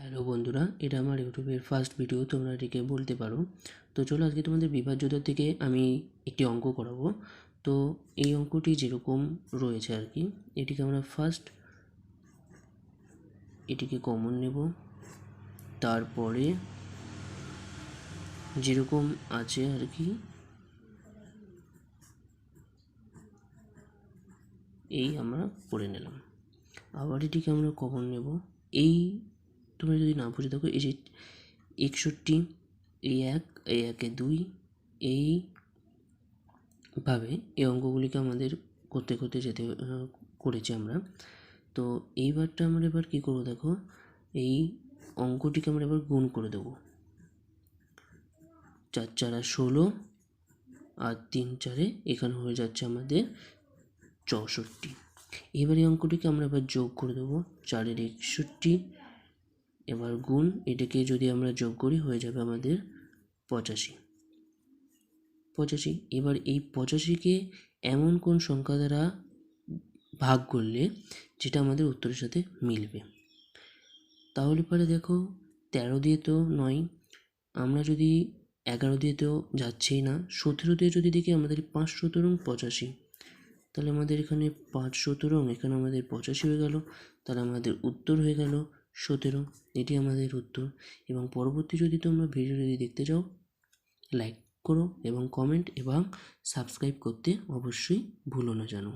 Hello বন্ধুরা, এটা আমার ইউটিউবের ফার্স্ট ভিডিও, তোমরা এটিকে বলতে পারো। তো চলো আজকে তোমাদের বিভাজ্যতা থেকে আমি একটি অঙ্ক করাবো। তো এই অঙ্কটি যেরকম রয়েছে আর কি, এটিকে আমরা ফার্স্ট এটিকে কমন নেব, তারপরে যেরকম আছে আর কি এই আমরা পড়ে নিলাম। আবার এটিকে আমরা কমন নেব। এই তোমরা যদি না বুঝে থাকো, এই যে 61, এই 1, এই 1-এ 2, এইভাবে এই অঙ্কগুলিকে আমাদের করতে করতে করেছি আমরা। তো এইবারটা আমরা এবার কী করবো দেখো, এই অঙ্কটিকে আমরা এবার গুণ করে দেবো। 4 4 16 আর 3 4 এখানে হয়ে যাচ্ছে আমাদের 64। এবার এই অঙ্কটিকে আমরা এবার যোগ করে দেবো, 4 61, এবার গুণ, এটাকে যদি আমরা যোগ করি হয়ে যাবে আমাদের 85। এবার এই 85কে এমন কোন সংখ্যা দ্বারা ভাগ করলে যেটা আমাদের উত্তরের সাথে মিলবে। তাহলে পরে দেখো 13 দিয়ে তো নয়, আমরা যদি 11 দিয়ে তো যাচ্ছেই না, 17 দিয়ে যদি দেখি আমাদের 5 17 85, তাহলে আমাদের এখানে 5 17, এখানে আমাদের 85 হয়ে গেল, তাহলে আমাদের উত্তর হয়ে গেল 17। এটি আমাদের উত্তর। এবং পরবর্তী যদি তোমরা ভিডিও যদি দেখতে চাও, লাইক করো এবং কমেন্ট এবং সাবস্ক্রাইব করতে অবশ্যই ভুলো না যেন।